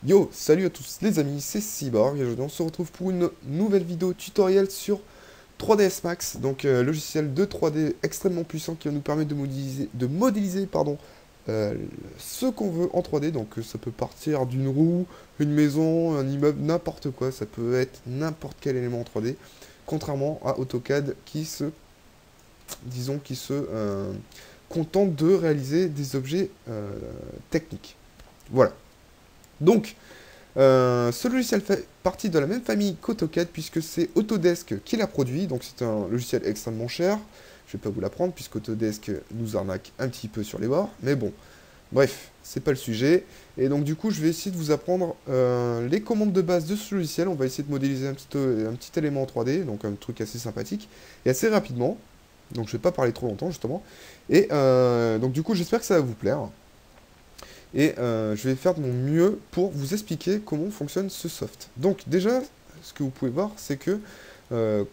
Yo, salut à tous les amis, c'est Cyborg et aujourd'hui on se retrouve pour une nouvelle vidéo tutoriel sur 3ds Max, donc logiciel de 3D extrêmement puissant qui va nous permettre de modéliser pardon, euh, ce qu'on veut en 3D, donc ça peut partir d'une roue, une maison, un immeuble, n'importe quoi, ça peut être n'importe quel élément en 3D, contrairement à AutoCAD qui se contente de réaliser des objets techniques. Voilà. Donc, ce logiciel fait partie de la même famille qu'AutoCAD puisque c'est Autodesk qui l'a produit, donc c'est un logiciel extrêmement cher. Je vais pas vous l'apprendre puisque Autodesk nous arnaque un petit peu sur les bords, mais bon, bref, c'est pas le sujet. Et donc du coup, je vais essayer de vous apprendre les commandes de base de ce logiciel. On va essayer de modéliser un petit élément en 3D, donc un truc assez sympathique et assez rapidement. Donc je vais pas parler trop longtemps justement. Et donc du coup, j'espère que ça va vous plaire. Et je vais faire de mon mieux pour vous expliquer comment fonctionne ce soft. Donc déjà, ce que vous pouvez voir, c'est que euh,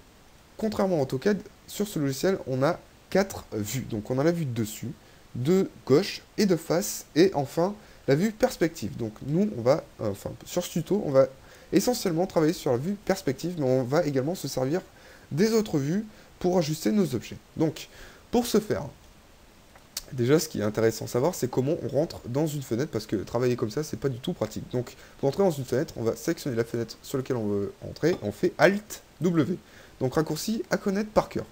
contrairement à AutoCAD, sur ce logiciel, on a 4 vues. Donc on a la vue de dessus, de gauche et de face, et enfin la vue perspective. Donc nous, on va, enfin sur ce tuto, on va essentiellement travailler sur la vue perspective, mais on va également se servir des autres vues pour ajuster nos objets. Donc pour ce faire, déjà, ce qui est intéressant à savoir, c'est comment on rentre dans une fenêtre, parce que travailler comme ça, c'est pas du tout pratique. Donc, pour entrer dans une fenêtre, on va sélectionner la fenêtre sur laquelle on veut entrer, on fait Alt W. Donc, raccourci à connaître par cœur.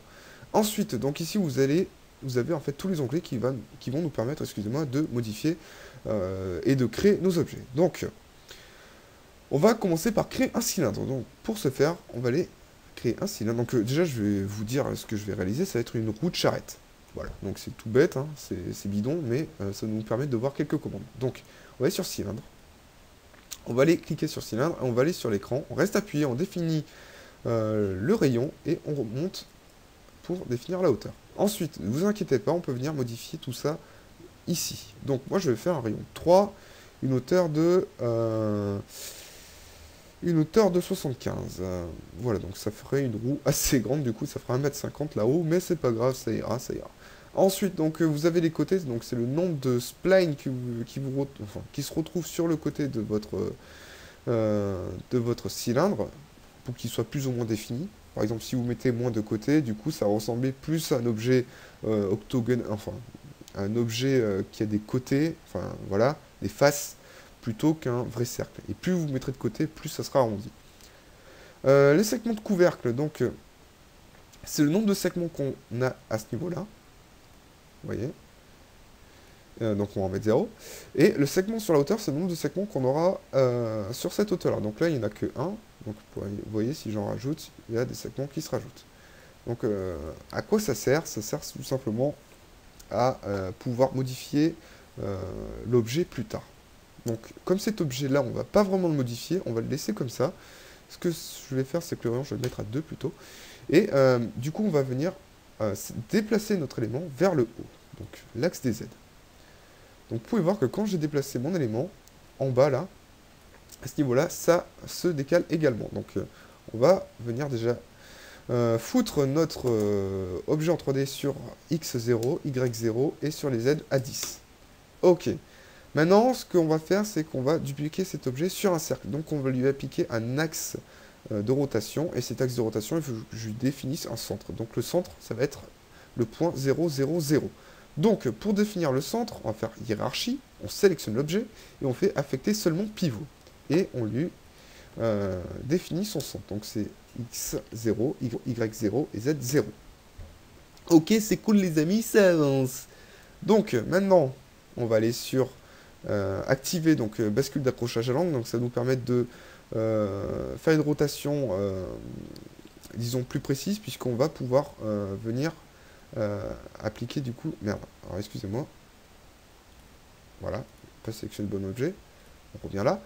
Ensuite, donc ici, vous avez en fait tous les onglets qui vont nous permettre, excusez-moi, de modifier et de créer nos objets. Donc, on va commencer par créer un cylindre. Donc, pour ce faire, on va aller créer un cylindre. Donc, déjà, je vais vous dire ce que je vais réaliser, ça va être une roue de charrette. Voilà, donc c'est tout bête, hein, c'est bidon, mais ça nous permet de voir quelques commandes. Donc, on va aller sur cylindre, on va aller cliquer sur cylindre, et on va aller sur l'écran, on reste appuyé, on définit le rayon, et on remonte pour définir la hauteur. Ensuite, ne vous inquiétez pas, on peut venir modifier tout ça ici. Donc, moi je vais faire un rayon 3, une hauteur de... une hauteur de 75. Voilà, donc ça ferait une roue assez grande, du coup ça fera 1,50 m là-haut, mais c'est pas grave, ça ira, ça ira. Ensuite, donc vous avez les côtés, donc c'est le nombre de splines qui se retrouve sur le côté de votre cylindre, pour qu'il soit plus ou moins défini. Par exemple, si vous mettez moins de côtés, du coup ça ressemblait plus à un objet octogone, enfin, un objet qui a des côtés, enfin voilà, des faces, plutôt qu'un vrai cercle. Et plus vous mettrez de côté, plus ça sera arrondi. Les segments de couvercle, donc, c'est le nombre de segments qu'on a à ce niveau-là. Vous voyez, donc on va en mettre 0. Et le segment sur la hauteur, c'est le nombre de segments qu'on aura sur cette hauteur-là. Donc là, il n'y en a que 1. Donc vous voyez, si j'en rajoute, il y a des segments qui se rajoutent. Donc à quoi ça sert? Ça sert tout simplement à pouvoir modifier l'objet plus tard. Donc, comme cet objet-là, on ne va pas vraiment le modifier, on va le laisser comme ça. Ce que je vais faire, c'est que le rayon, je vais le mettre à 2 plutôt. Et du coup, on va venir déplacer notre élément vers le haut. Donc, l'axe des Z. Donc, vous pouvez voir que quand j'ai déplacé mon élément, en bas, là, à ce niveau-là, ça se décale également. Donc, on va venir déjà foutre notre objet en 3D sur X0, Y0 et sur les Z à 10. Ok. Maintenant, ce qu'on va faire, c'est qu'on va dupliquer cet objet sur un cercle. Donc, on va lui appliquer un axe de rotation. Et cet axe de rotation, il faut que je lui définisse un centre. Donc, le centre, ça va être le point 0, 0, 0. Donc, pour définir le centre, on va faire hiérarchie. On sélectionne l'objet et on fait affecter seulement pivot. Et on lui définit son centre. Donc, c'est X0, Y0 et Z0. Ok, c'est cool les amis, ça avance. Donc, maintenant, on va aller sur... activer donc bascule d'accrochage à l'angle, donc ça nous permet de faire une rotation disons plus précise puisqu'on va pouvoir venir appliquer du coup, merde, alors excusez-moi, voilà, pas sélectionner le bon objet, on revient là,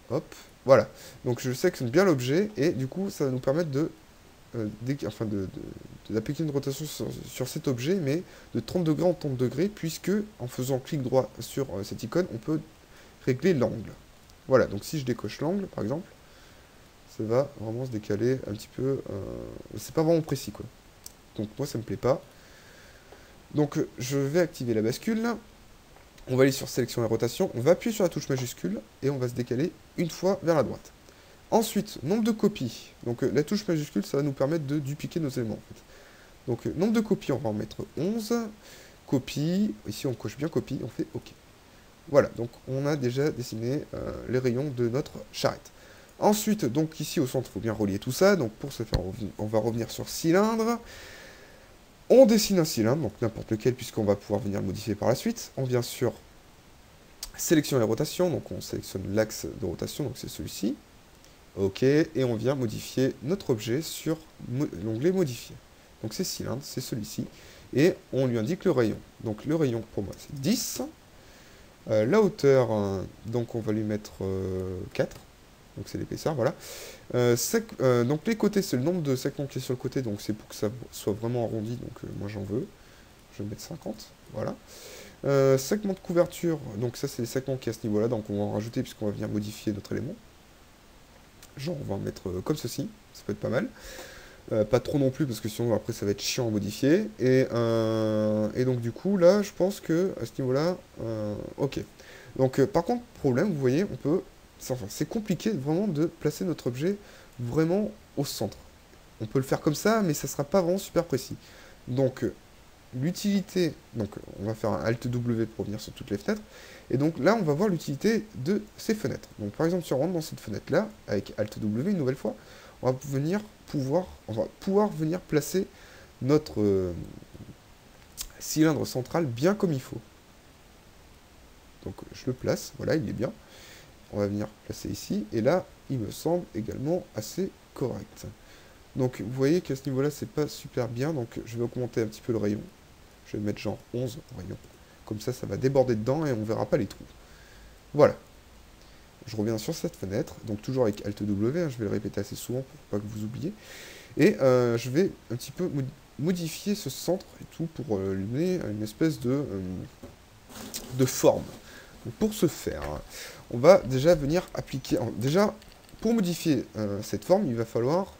hop, voilà, donc je sélectionne bien l'objet et du coup ça va nous permettre d'appliquer une rotation sur cet objet, mais de 30 degrés en 30 degrés, puisque en faisant clic droit sur cette icône, on peut régler l'angle. Voilà, donc si je décoche l'angle, par exemple, ça va vraiment se décaler un petit peu. C'est pas vraiment précis, quoi. Donc moi, ça me plaît pas. Donc je vais activer la bascule. On va aller sur sélection et rotation, on va appuyer sur la touche majuscule et on va se décaler une fois vers la droite. Ensuite, nombre de copies. Donc la touche majuscule, ça va nous permettre de dupliquer nos éléments en fait. Donc nombre de copies, on va en mettre 11. Copie, ici on coche bien copie, on fait OK. Voilà, donc on a déjà dessiné les rayons de notre charrette. Ensuite, donc ici au centre, il faut bien relier tout ça. Donc pour ce faire, on va revenir sur cylindre. On dessine un cylindre, donc n'importe lequel, puisqu'on va pouvoir venir le modifier par la suite. On vient sur sélection et rotation, donc on sélectionne l'axe de rotation, donc c'est celui-ci. OK, et on vient modifier notre objet sur l'onglet modifier. Donc c'est cylindre, c'est celui-ci. Et on lui indique le rayon. Donc le rayon pour moi c'est 10. La hauteur, donc on va lui mettre 4. Donc c'est l'épaisseur, voilà. Donc les côtés, c'est le nombre de segments qui est sur le côté, donc c'est pour que ça soit vraiment arrondi, donc moi j'en veux. Je vais mettre 50, voilà. Segment de couverture, donc ça c'est les segments qui est à ce niveau-là, donc on va en rajouter puisqu'on va venir modifier notre élément. Genre on va en mettre comme ceci, ça peut être pas mal. Pas trop non plus parce que sinon après ça va être chiant à modifier. Et donc du coup là je pense que à ce niveau-là, ok. Donc par contre problème, vous voyez, on peut, enfin c'est compliqué vraiment de placer notre objet vraiment au centre. On peut le faire comme ça, mais ça sera pas vraiment super précis. Donc l'utilité, donc on va faire un Alt W pour venir sur toutes les fenêtres. Et donc là on va voir l'utilité de ces fenêtres. Donc par exemple si on rentre dans cette fenêtre là avec Alt W une nouvelle fois, on va pouvoir venir placer notre cylindre central bien comme il faut. Donc je le place, voilà, il est bien. On va venir placer ici, et là, il me semble également assez correct. Donc vous voyez qu'à ce niveau-là, c'est pas super bien, donc je vais augmenter un petit peu le rayon. Je vais mettre genre 11 rayons. Comme ça, ça va déborder dedans et on verra pas les trous. Voilà. Je reviens sur cette fenêtre, donc toujours avec Alt W, hein, je vais le répéter assez souvent pour pas que vous oubliez. Et je vais un petit peu modifier ce centre et tout pour lui donner une espèce de forme. Donc, pour ce faire, on va déjà venir appliquer... Déjà, pour modifier cette forme, il va falloir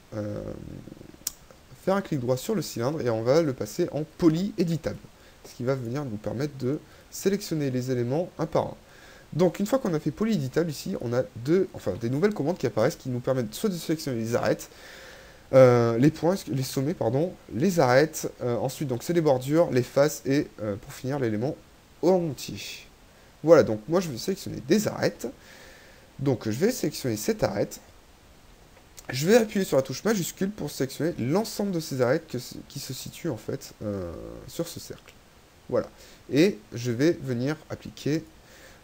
faire un clic droit sur le cylindre et on va le passer en poly éditable. Ce qui va venir nous permettre de sélectionner les éléments un par un. Donc une fois qu'on a fait polyéditable ici, on a des nouvelles commandes qui apparaissent qui nous permettent soit de sélectionner les arêtes, les points, les sommets, pardon, les arêtes, ensuite donc c'est les bordures, les faces et pour finir l'élément entier. Voilà, donc moi je vais sélectionner des arêtes. Donc je vais sélectionner cette arête. Je vais appuyer sur la touche majuscule pour sélectionner l'ensemble de ces arêtes qui se situent en fait sur ce cercle. Voilà. Et je vais venir appliquer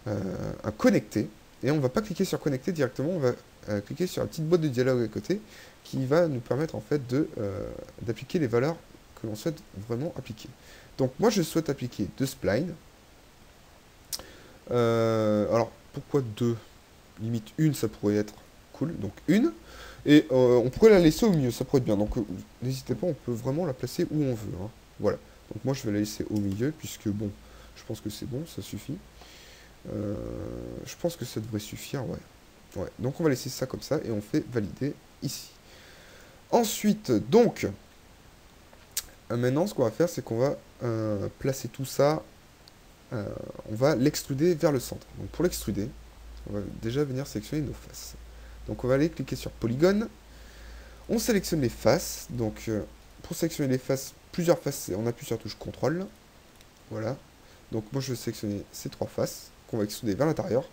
un connecter. Et on ne va pas cliquer sur connecter directement, on va cliquer sur la petite boîte de dialogue à côté qui va nous permettre en fait d'appliquer les valeurs que l'on souhaite vraiment appliquer. Donc moi je souhaite appliquer 2 splines. Alors pourquoi 2? Limite une ça pourrait être cool, donc une. Et on pourrait la laisser au milieu, ça pourrait être bien. Donc n'hésitez pas, on peut vraiment la placer où on veut. Hein. Voilà. Donc moi je vais la laisser au milieu puisque bon, je pense que c'est bon, ça suffit. Je pense que ça devrait suffire, ouais. Ouais. Donc on va laisser ça comme ça et on fait valider ici. Ensuite, donc, maintenant ce qu'on va faire, c'est qu'on va placer tout ça, on va l'extruder vers le centre. Donc pour l'extruder, on va déjà venir sélectionner nos faces. Donc on va aller cliquer sur polygone. On sélectionne les faces. Donc pour sélectionner les faces, plusieurs faces, on appuie sur la touche CTRL. Voilà. Donc moi je vais sélectionner ces 3 faces qu'on va extruder vers l'intérieur.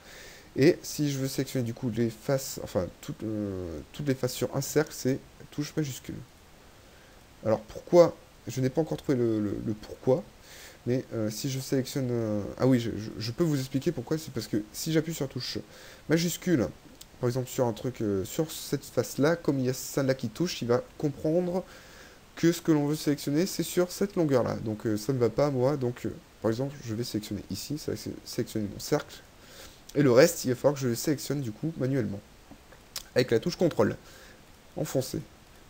Et si je veux sélectionner du coup les faces, enfin toutes les faces sur un cercle, c'est touche majuscule. Alors pourquoi, je n'ai pas encore trouvé le pourquoi, mais si je sélectionne... ah oui, je peux vous expliquer pourquoi, c'est parce que si j'appuie sur la touche majuscule, par exemple sur un truc, sur cette face-là, comme il y a ça là qui touche, il va comprendre que ce que l'on veut sélectionner, c'est sur cette longueur-là. Donc ça ne va pas, moi, donc par exemple, je vais sélectionner ici, ça va sélectionner mon cercle, et le reste, il va falloir que je le sélectionne du coup manuellement, avec la touche CTRL, enfoncé.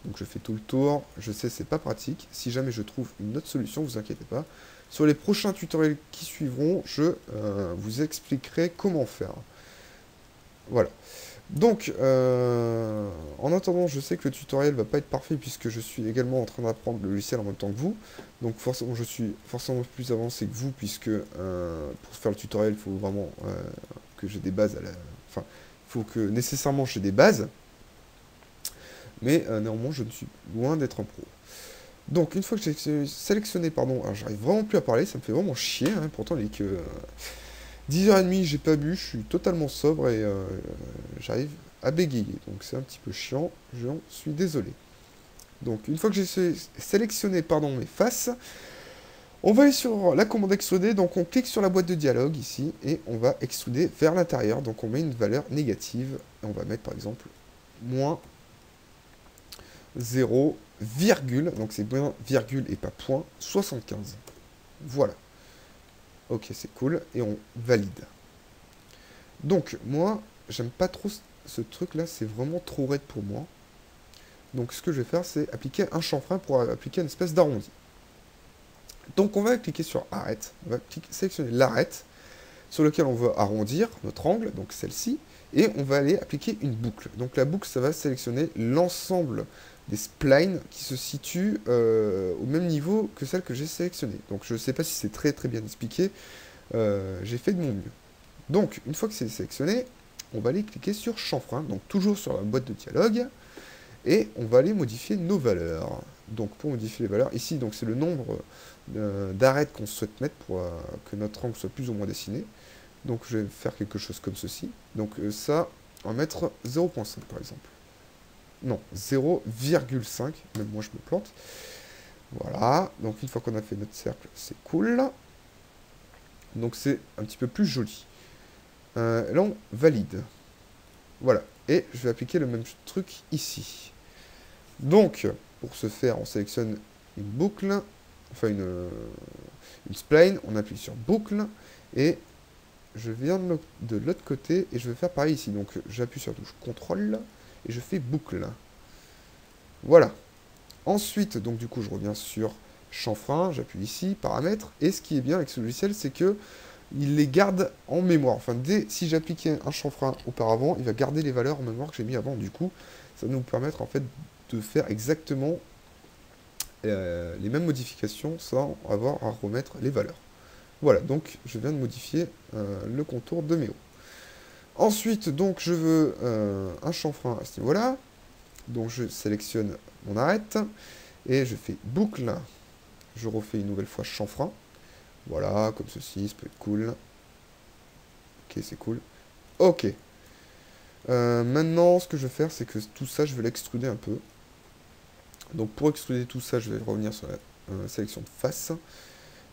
Donc je fais tout le tour, je sais c'est pas pratique, si jamais je trouve une autre solution, vous inquiétez pas. Sur les prochains tutoriels qui suivront, je vous expliquerai comment faire. Voilà. Donc, en attendant, je sais que le tutoriel va pas être parfait puisque je suis également en train d'apprendre le logiciel en même temps que vous. Donc forcément, je suis forcément plus avancé que vous puisque pour faire le tutoriel, il faut vraiment que j'ai des bases Enfin, il faut que nécessairement j'ai des bases. Mais néanmoins, je ne suis loin d'être un pro. Donc, une fois que j'ai sélectionné, pardon, alors j'arrive vraiment plus à parler, ça me fait vraiment chier, hein, pourtant il est que 10h30, j'ai pas bu, je suis totalement sobre et j'arrive à bégayer. Donc c'est un petit peu chiant, j'en suis désolé. Donc une fois que j'ai sélectionné pardon, mes faces, on va aller sur la commande extruder, donc on clique sur la boîte de dialogue ici, et on va extruder vers l'intérieur, donc on met une valeur négative, et on va mettre par exemple moins 0, virgule, donc c'est bien virgule et pas point, 75. Voilà. Ok, c'est cool, et on valide. Donc, moi, j'aime pas trop ce truc-là, c'est vraiment trop raide pour moi. Donc, ce que je vais faire, c'est appliquer un chanfrein pour appliquer une espèce d'arrondi. Donc, on va cliquer sur arrête, on va sélectionner l'arrête, sur lequel on veut arrondir notre angle, donc celle-ci, et on va aller appliquer une boucle. Donc, la boucle, ça va sélectionner l'ensemble des splines qui se situent au même niveau que celle que j'ai sélectionnée. Donc, je ne sais pas si c'est très très bien expliqué, j'ai fait de mon mieux. Donc, une fois que c'est sélectionné, on va aller cliquer sur chanfrein, donc toujours sur la boîte de dialogue, et on va aller modifier nos valeurs. Donc, pour modifier les valeurs, ici, donc c'est le nombre d'arêtes qu'on souhaite mettre pour que notre angle soit plus ou moins dessiné. Donc, je vais faire quelque chose comme ceci. Donc, ça, on va mettre 0,5 par exemple. Non, 0,5, même moi je me plante. Voilà, donc une fois qu'on a fait notre cercle, c'est cool. Donc, c'est un petit peu plus joli. Là, on valide. Voilà. Et je vais appliquer le même truc ici. Donc, pour ce faire, on sélectionne une boucle, enfin une spline, on appuie sur boucle, et je viens de l'autre côté, et je vais faire pareil ici. Donc, j'appuie sur la touche CTRL, et je fais boucle. Voilà. Ensuite, donc du coup, je reviens sur chanfrein, j'appuie ici, paramètres, et ce qui est bien avec ce logiciel, c'est que il les garde en mémoire. Enfin, si j'appliquais un chanfrein auparavant, il va garder les valeurs en mémoire que j'ai mis avant. Du coup, ça va nous permettre en fait de faire exactement les mêmes modifications sans avoir à remettre les valeurs. Voilà, donc je viens de modifier le contour de mes hauts. Ensuite, donc je veux un chanfrein à ce niveau-là. Donc je sélectionne mon arête et je fais boucle. Je refais une nouvelle fois chanfrein. Voilà, comme ceci, ça peut être cool. Ok, c'est cool. Ok. Maintenant, ce que je vais faire, c'est que tout ça, je vais l'extruder un peu. Donc pour extruder tout ça, je vais revenir sur la sélection de face.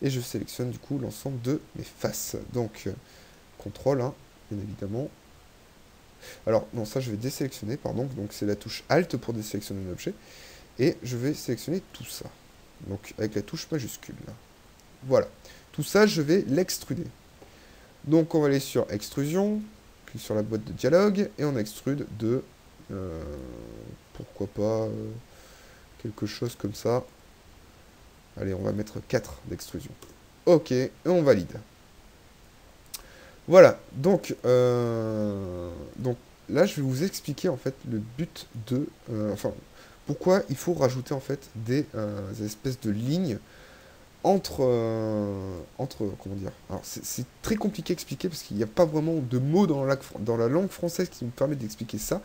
Et je sélectionne du coup l'ensemble de mes faces. Donc, CTRL, hein, bien évidemment. Alors, non, ça je vais désélectionner, pardon. Donc c'est la touche Alt pour désélectionner un objet. Et je vais sélectionner tout ça. Donc avec la touche majuscule. Là. Voilà. Tout ça, je vais l'extruder. Donc on va aller sur extrusion, clique sur la boîte de dialogue, et on extrude de, pourquoi pas, quelque chose comme ça. Allez, on va mettre 4 d'extrusion. Ok, et on valide. Voilà, donc là je vais vous expliquer en fait le but de... enfin, pourquoi il faut rajouter en fait des espèces de lignes entre comment dire, alors c'est très compliqué à expliquer parce qu'il n'y a pas vraiment de mots dans la langue française qui me permettent d'expliquer ça.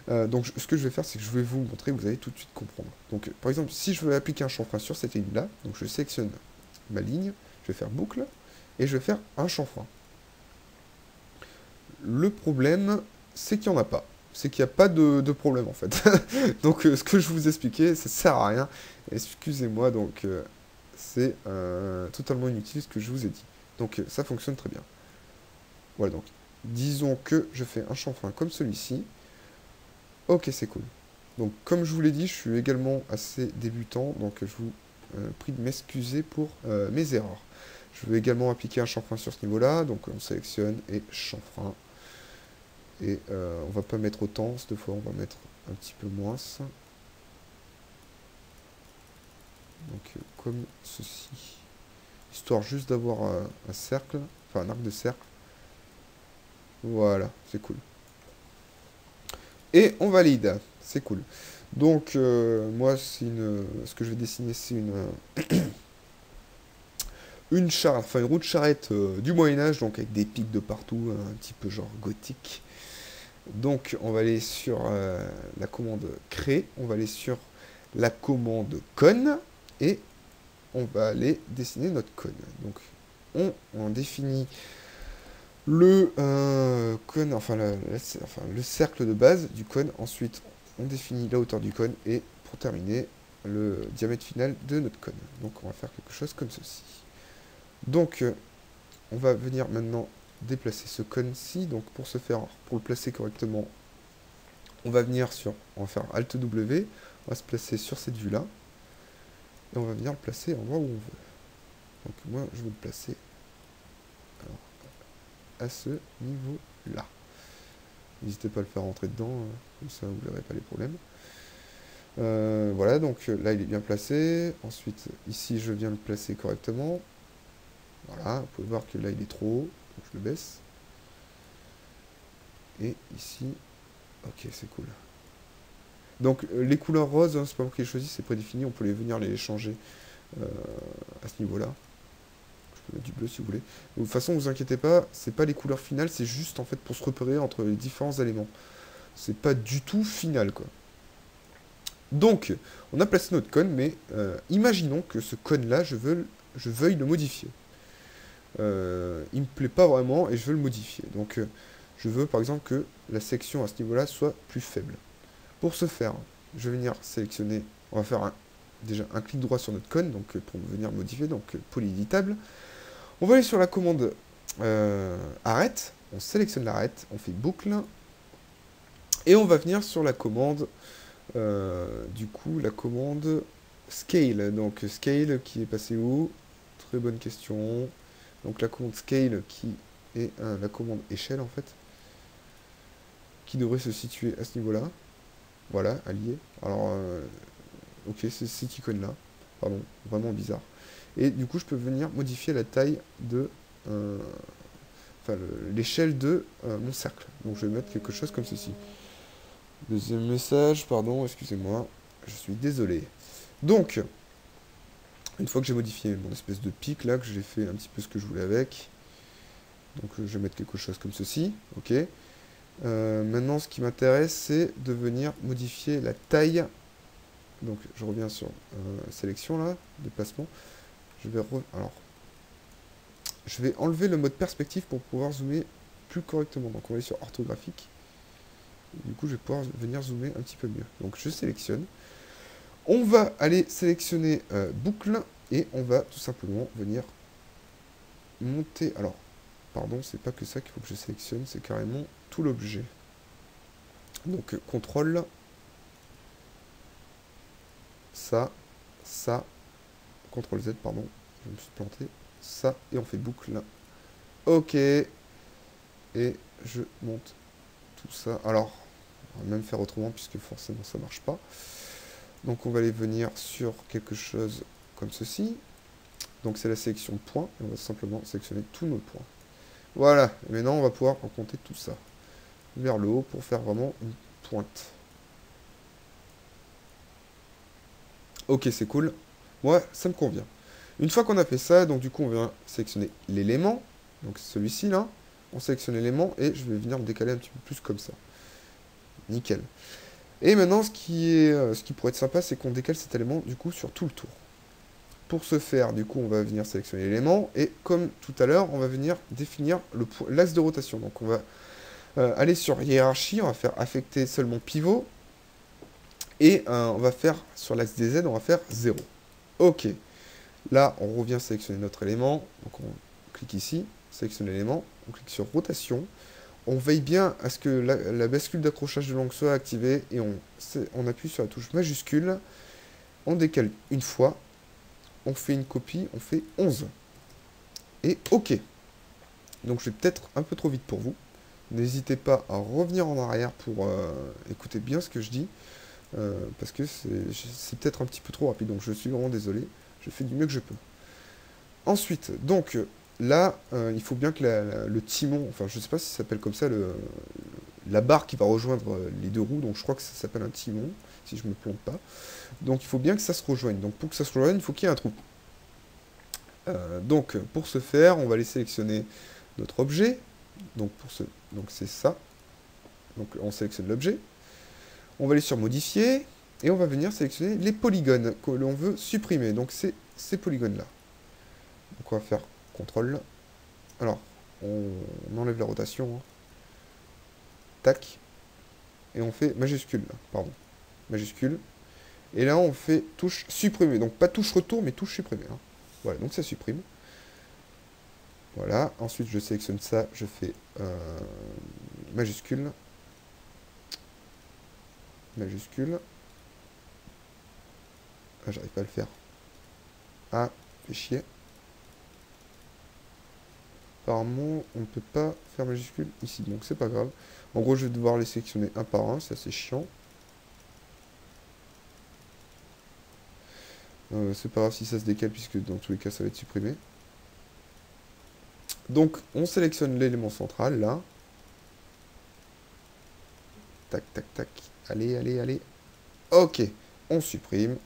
Donc ce que je vais faire, c'est que je vais vous montrer, vous allez tout de suite comprendre. Donc par exemple, si je veux appliquer un chanfrein sur cette ligne-là, donc je sélectionne ma ligne, je vais faire boucle, et je vais faire un chanfrein. Le problème, c'est qu'il n'y en a pas. C'est qu'il n'y a pas de problème en fait. Donc ce que je vous expliquais, ça sert à rien. Excusez-moi, donc c'est totalement inutile ce que je vous ai dit. Donc ça fonctionne très bien. Voilà, donc disons que je fais un chanfrein comme celui-ci. Ok, c'est cool. Donc comme je vous l'ai dit, je suis également assez débutant, donc je vous prie de m'excuser pour mes erreurs. Je veux également appliquer un chanfrein sur ce niveau-là, donc on sélectionne et chanfrein. Et on va pas mettre autant, cette fois on va mettre un petit peu moins. Donc comme ceci. Histoire juste d'avoir un cercle, enfin un arc de cercle. Voilà, c'est cool. Et on valide. C'est cool. Donc, moi, ce que je vais dessiner, c'est une roue de charrette du Moyen-Âge, donc avec des pics de partout, un petit peu genre gothique. Donc, on va aller sur la commande créer, on va aller sur la commande con, et on va aller dessiner notre cône. Donc, on définit le cône, le cercle de base du cône. Ensuite, on définit la hauteur du cône, et pour terminer, le diamètre final de notre cône. Donc, on va faire quelque chose comme ceci. Donc, on va venir maintenant déplacer ce cône-ci. Donc, pour le placer correctement, on va faire Alt W, on va se placer sur cette vue-là, et on va venir le placer en endroit où on veut. Donc, moi, je vais le placer à ce niveau-là. N'hésitez pas à le faire rentrer dedans, comme ça vous n'aurez pas les problèmes. Voilà, donc là il est bien placé. Ensuite, ici je viens le placer correctement. Voilà, vous pouvez voir que là il est trop haut, donc je le baisse. Et ici, ok, c'est cool. Donc les couleurs roses, hein, c'est pas moi qui les choisis, c'est prédéfini, on peut venir les changer à ce niveau-là. Je peux mettre du bleu si vous voulez. De toute façon, vous inquiétez pas, c'est pas les couleurs finales, c'est juste en fait pour se repérer entre les différents éléments. C'est pas du tout final, quoi. Donc, on a placé notre cône, mais imaginons que ce cône-là, je veuille le modifier. Il me plaît pas vraiment et je veux le modifier. Donc, je veux par exemple que la section à ce niveau-là soit plus faible. Pour ce faire, je vais venir sélectionner, on va faire déjà un clic droit sur notre cône, donc pour venir modifier, donc polyéditable. On va aller sur la commande arrête, on sélectionne l'arrête, on fait boucle, et on va venir sur la commande, du coup, la commande scale. Donc scale qui est passé où? Très bonne question. Donc la commande scale qui est la commande échelle en fait, qui devrait se situer à ce niveau-là. Voilà, allié. Alors, ok, c'est cette icône-là. Pardon, vraiment bizarre. Et du coup, je peux venir modifier la taille de... l'échelle de mon cercle. Donc, je vais mettre quelque chose comme ceci. Deuxième message, pardon, excusez-moi. Je suis désolé. Donc, une fois que j'ai modifié mon espèce de pic, là, que j'ai fait un petit peu ce que je voulais avec. Donc, je vais mettre quelque chose comme ceci. Ok. Maintenant, ce qui m'intéresse, c'est de venir modifier la taille. Donc, je reviens sur sélection, là, déplacement. Je vais enlever le mode perspective pour pouvoir zoomer plus correctement. Donc, on va aller sur orthographique. Du coup, je vais pouvoir venir zoomer un petit peu mieux. Donc, je sélectionne. On va aller sélectionner boucle et on va tout simplement venir monter. Alors, pardon, c'est pas que ça qu'il faut que je sélectionne, c'est carrément tout l'objet. Donc, contrôle, ça, CTRL Z, pardon, je me suis planté, ça, et on fait boucle. Ok, et je monte tout ça. Alors, on va même faire autrement puisque forcément ça marche pas. Donc on va aller venir sur quelque chose comme ceci. Donc c'est la sélection point, et on va simplement sélectionner tous nos points. Voilà, et maintenant on va pouvoir compter tout ça vers le haut pour faire vraiment une pointe. Ok, c'est cool. Moi, ça me convient. Une fois qu'on a fait ça, donc du coup, on vient sélectionner l'élément. Donc celui-ci, là. On sélectionne l'élément et je vais venir le décaler un petit peu plus comme ça. Nickel. Et maintenant, ce qui pourrait être sympa, c'est qu'on décale cet élément, du coup, sur tout le tour. Pour ce faire, du coup, on va venir sélectionner l'élément. Et comme tout à l'heure, on va venir définir l'axe de rotation. Donc on va aller sur hiérarchie, on va faire affecter seulement pivot. Et on va faire, sur l'axe des Z, on va faire 0. Ok. Là, on revient sélectionner notre élément. Donc, on clique ici, sélectionne l'élément. On clique sur rotation. On veille bien à ce que la bascule d'accrochage de l'angle soit activée. Et on appuie sur la touche majuscule. On décale une fois. On fait une copie. On fait 11. Et OK. Donc, je vais peut-être un peu trop vite pour vous. N'hésitez pas à revenir en arrière pour écouter bien ce que je dis. Parce que c'est peut-être un petit peu trop rapide, donc je suis vraiment désolé. Je fais du mieux que je peux. Ensuite, donc là, il faut bien que le timon, enfin je sais pas si ça s'appelle comme ça, la barre qui va rejoindre les deux roues, donc je crois que ça s'appelle un timon, si je me plante pas. Donc il faut bien que ça se rejoigne. Donc pour que ça se rejoigne, il faut qu'il y ait un trou. Donc pour ce faire, on va aller sélectionner notre objet. Donc c'est ça. Donc on sélectionne l'objet. On va aller sur modifier et on va venir sélectionner les polygones que l'on veut supprimer. Donc c'est ces polygones là. Donc on va faire CTRL. Alors on enlève la rotation. Hein. Tac. Et on fait majuscule là. Pardon. Majuscule. Et là on fait touche supprimer. Donc pas touche retour mais touche supprimer. Hein. Voilà, donc ça supprime. Voilà, ensuite je sélectionne ça, je fais majuscule. Majuscule. Ah, j'arrive pas à le faire. Ah, fait chier. Apparemment, on ne peut pas faire majuscule ici, donc c'est pas grave. En gros, je vais devoir les sélectionner un par un, c'est assez chiant. C'est pas grave si ça se décale, puisque dans tous les cas, ça va être supprimé. Donc, on sélectionne l'élément central, là. Tac, tac, tac. Allez, allez, allez. Ok, on supprime.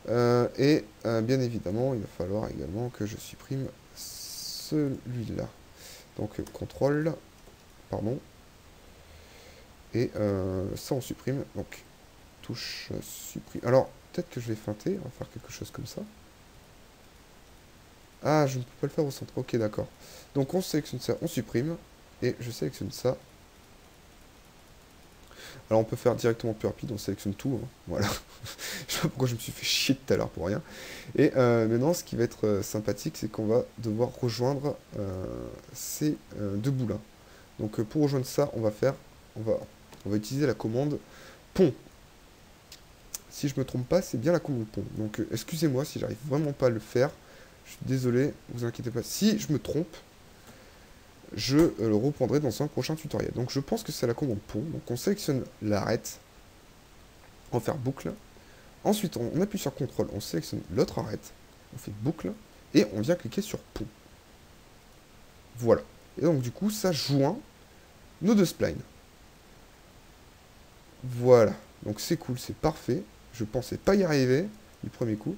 Et bien évidemment, il va falloir également que je supprime celui-là. Donc, CTRL, pardon. Et ça, on supprime. Donc, touche supprime. Alors, peut-être que je vais feinter. On va faire quelque chose comme ça. Ah, je ne peux pas le faire au centre. Ok, d'accord. Donc, on sélectionne ça, on supprime. Et je sélectionne ça. Alors, on peut faire directement plus rapide. On sélectionne tout. Hein. Voilà. Je sais pas pourquoi je me suis fait chier tout à l'heure pour rien. Et maintenant, ce qui va être sympathique, c'est qu'on va devoir rejoindre ces deux bouts-là. Donc, pour rejoindre ça, on va utiliser la commande pont. Si je me trompe pas, c'est bien la commande pont. Donc, excusez-moi si j'arrive vraiment pas à le faire. Je suis désolé, vous inquiétez pas. Si je me trompe, je le reprendrai dans un prochain tutoriel. Donc, je pense que c'est la commande pont. Donc, on sélectionne l'arête. On va faire boucle. Ensuite, on appuie sur CTRL, on sélectionne l'autre arête. On fait boucle. Et on vient cliquer sur pont. Voilà. Et donc, du coup, ça joint nos deux splines. Voilà. Donc, c'est cool, c'est parfait. Je pensais pas y arriver du premier coup.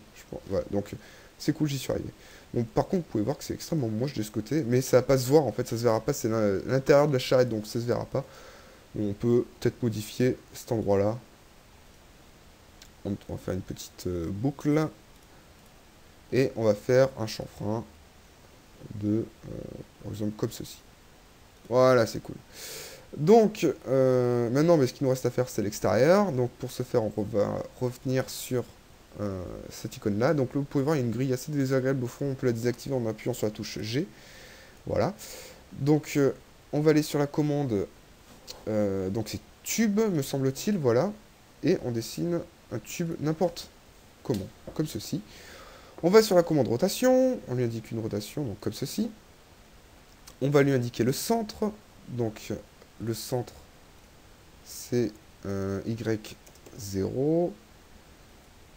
Voilà. Donc, c'est cool, j'y suis arrivé. Bon, par contre, vous pouvez voir que c'est extrêmement moche de ce côté, mais ça va pas se voir, en fait, ça se verra pas, c'est l'intérieur de la charrette, donc ça se verra pas. On peut peut-être modifier cet endroit-là. On va faire une petite boucle, et on va faire un chanfrein de, par exemple, comme ceci. Voilà, c'est cool. Donc, maintenant, ce qu'il nous reste à faire, c'est l'extérieur. Donc, pour ce faire, on va revenir sur cette icône-là. Donc là, vous pouvez voir, il y a une grille assez désagréable au fond. On peut la désactiver en appuyant sur la touche G. Voilà. Donc, on va aller sur la commande. Donc, c'est tube, me semble-t-il. Voilà. Et on dessine un tube n'importe comment. Comme ceci. On va sur la commande rotation. On lui indique une rotation, donc comme ceci. On va lui indiquer le centre. Donc, le centre, c'est Y0.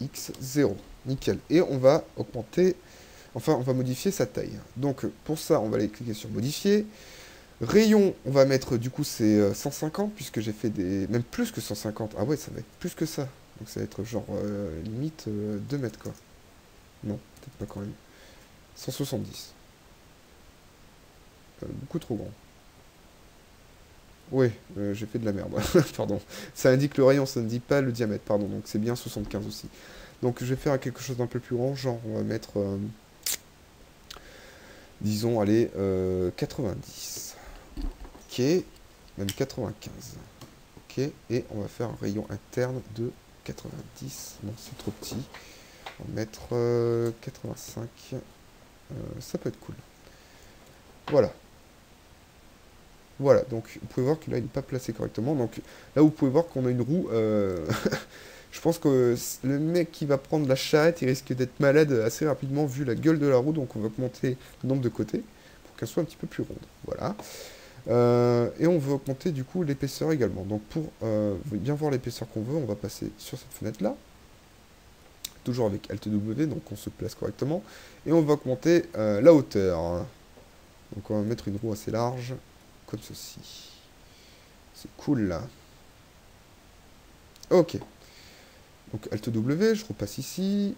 X0. Nickel. Et on va augmenter, enfin, on va modifier sa taille. Donc, pour ça, on va aller cliquer sur modifier. Rayon, on va mettre, du coup, c'est 150, puisque j'ai fait des... Même plus que 150. Ah ouais, ça va être plus que ça. Donc, ça va être genre, limite, 2 mètres, quoi. Non, peut-être pas quand même. 170. Beaucoup trop grand. Oui, j'ai fait de la merde. Pardon. Ça indique le rayon, ça ne dit pas le diamètre, pardon. Donc c'est bien 75 aussi. Donc je vais faire quelque chose d'un peu plus grand, genre on va mettre, disons, allez, 90. Ok, même 95. Ok, et on va faire un rayon interne de 90. Non, c'est trop petit. On va mettre 85. Ça peut être cool. Voilà. Voilà, donc vous pouvez voir que là, il n'est pas placé correctement. Donc là, vous pouvez voir qu'on a une roue. Je pense que le mec qui va prendre la charrette, il risque d'être malade assez rapidement vu la gueule de la roue. Donc on va augmenter le nombre de côtés pour qu'elle soit un petit peu plus ronde. Voilà. Et on veut augmenter du coup l'épaisseur également. Donc pour bien voir l'épaisseur qu'on veut, on va passer sur cette fenêtre-là. Toujours avec Alt W, donc on se place correctement. Et on va augmenter la hauteur. Donc on va mettre une roue assez large. Comme ceci. C'est cool là. Ok. Donc Alt W, je repasse ici,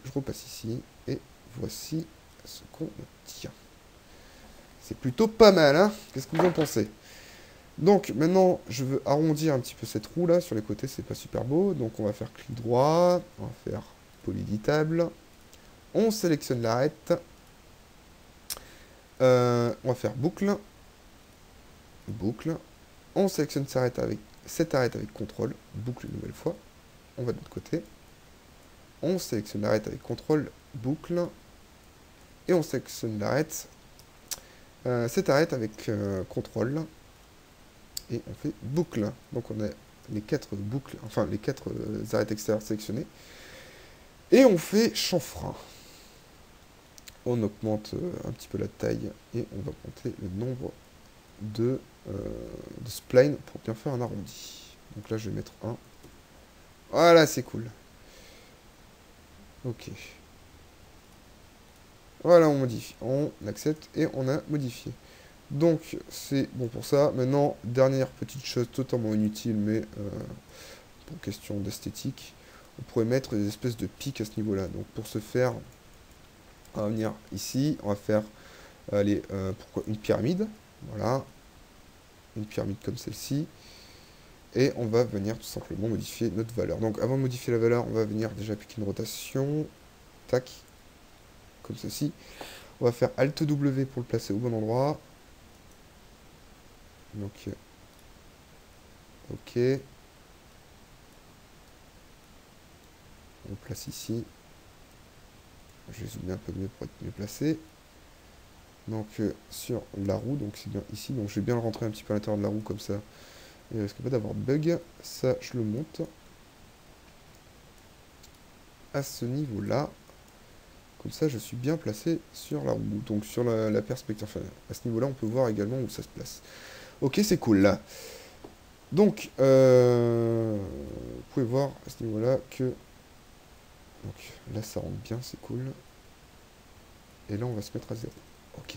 et voici ce qu'on obtient. C'est plutôt pas mal, hein? Qu'est-ce que vous en pensez? Donc maintenant, je veux arrondir un petit peu cette roue là, sur les côtés, c'est pas super beau. Donc on va faire clic droit, on va faire polyditable. On sélectionne l'arête. On va faire boucle. Boucle. On sélectionne cette arête avec contrôle. Boucle une nouvelle fois. On va de l'autre côté. On sélectionne l'arête avec contrôle. Boucle. Et on sélectionne l'arête. Cette arête avec contrôle. Et on fait boucle. Donc on a les 4 boucles, enfin les 4 arêtes extérieures sélectionnées. Et on fait chanfrein. On augmente un petit peu la taille et on va augmenter le nombre de splines pour bien faire un arrondi. Donc là je vais mettre 1. Voilà, c'est cool. Ok. Voilà, on modifie. On accepte et on a modifié. Donc c'est bon pour ça. Maintenant, dernière petite chose totalement inutile, mais pour question d'esthétique, on pourrait mettre des espèces de pics à ce niveau-là. Donc pour ce faire, on va venir ici, on va faire pourquoi une pyramide. Voilà. Une pyramide comme celle-ci. Et on va venir tout simplement modifier notre valeur. Donc avant de modifier la valeur, on va venir déjà appliquer une rotation. Tac. Comme ceci. On va faire Alt W pour le placer au bon endroit. Donc, ok. On le place ici. Je vais zoomer un peu mieux pour être mieux placé. Donc, sur la roue, donc c'est bien ici. Donc, je vais bien le rentrer un petit peu à l'intérieur de la roue comme ça. Il risque pas d'avoir de bug. Ça, je le monte. À ce niveau-là. Comme ça, je suis bien placé sur la roue. Donc, sur la perspective. Enfin, à ce niveau-là, on peut voir également où ça se place. Ok, c'est cool là. Donc, vous pouvez voir à ce niveau-là que... Donc là, ça rentre bien, c'est cool. Et là, on va se mettre à 0. Ok.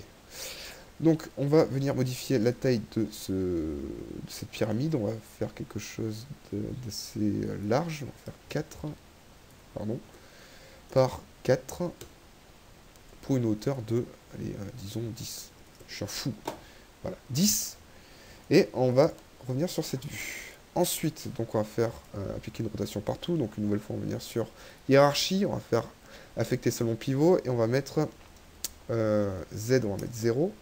Donc, on va venir modifier la taille de cette pyramide. On va faire quelque chose d'assez large. On va faire 4. Pardon. Par 4. Pour une hauteur de, allez, disons 10. Je suis un fou. Voilà, 10. Et on va revenir sur cette vue. Ensuite, donc on va faire appliquer une rotation partout. Donc une nouvelle fois, on va venir sur hiérarchie. On va faire affecter selon pivot. Et on va mettre Z, on va mettre 0.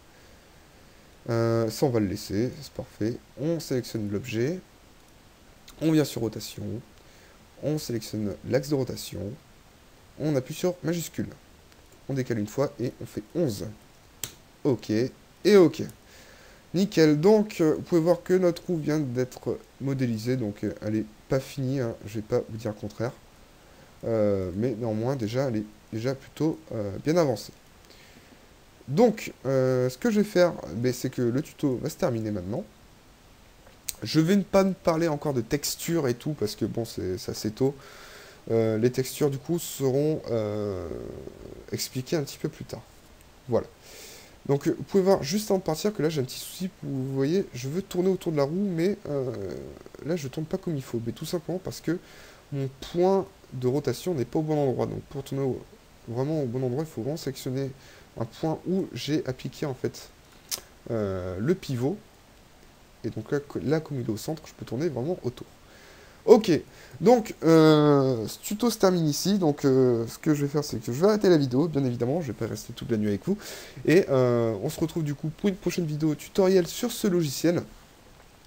Ça, on va le laisser. C'est parfait. On sélectionne l'objet. On vient sur rotation. On sélectionne l'axe de rotation. On appuie sur majuscule. On décale une fois et on fait 11. Ok. Et ok. Nickel, donc vous pouvez voir que notre roue vient d'être modélisée, donc elle n'est pas finie, hein, je ne vais pas vous dire le contraire. Mais néanmoins, déjà, elle est déjà plutôt bien avancée. Donc, ce que je vais faire, c'est que le tuto va se terminer maintenant. Je vais pas me parler encore de texture et tout, parce que bon, c'est assez tôt. Les textures, du coup, seront expliquées un petit peu plus tard. Voilà. Donc vous pouvez voir juste avant de partir que là j'ai un petit souci, vous voyez, je veux tourner autour de la roue, mais là je tourne pas comme il faut. Mais tout simplement parce que mon point de rotation n'est pas au bon endroit. Donc pour tourner vraiment au bon endroit, il faut vraiment sélectionner un point où j'ai appliqué en fait le pivot. Et donc là, comme il est au centre, je peux tourner vraiment autour. Ok, donc ce tuto se termine ici. Donc ce que je vais faire, c'est que je vais arrêter la vidéo, bien évidemment, je vais pas rester toute la nuit avec vous. Et on se retrouve du coup pour une prochaine vidéo tutoriel sur ce logiciel.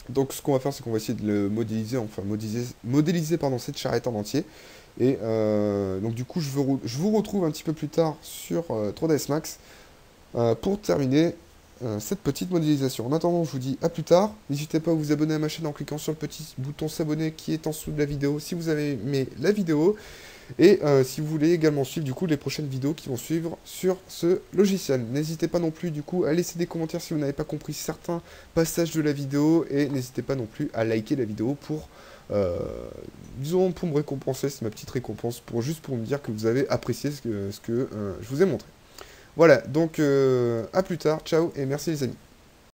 Donc ce qu'on va faire, c'est qu'on va essayer de le modéliser, enfin modéliser pardon, cette charrette en entier. Et donc du coup, je vous retrouve un petit peu plus tard sur 3ds Max pour terminer cette petite modélisation. En attendant, je vous dis à plus tard. N'hésitez pas à vous abonner à ma chaîne en cliquant sur le petit bouton s'abonner qui est en dessous de la vidéo si vous avez aimé la vidéo. Et si vous voulez également suivre du coup les prochaines vidéos qui vont suivre sur ce logiciel. N'hésitez pas non plus du coup à laisser des commentaires si vous n'avez pas compris certains passages de la vidéo. Et n'hésitez pas non plus à liker la vidéo pour, disons, pour me récompenser. C'est ma petite récompense juste pour me dire que vous avez apprécié ce que je vous ai montré. Voilà, donc à plus tard, ciao et merci les amis.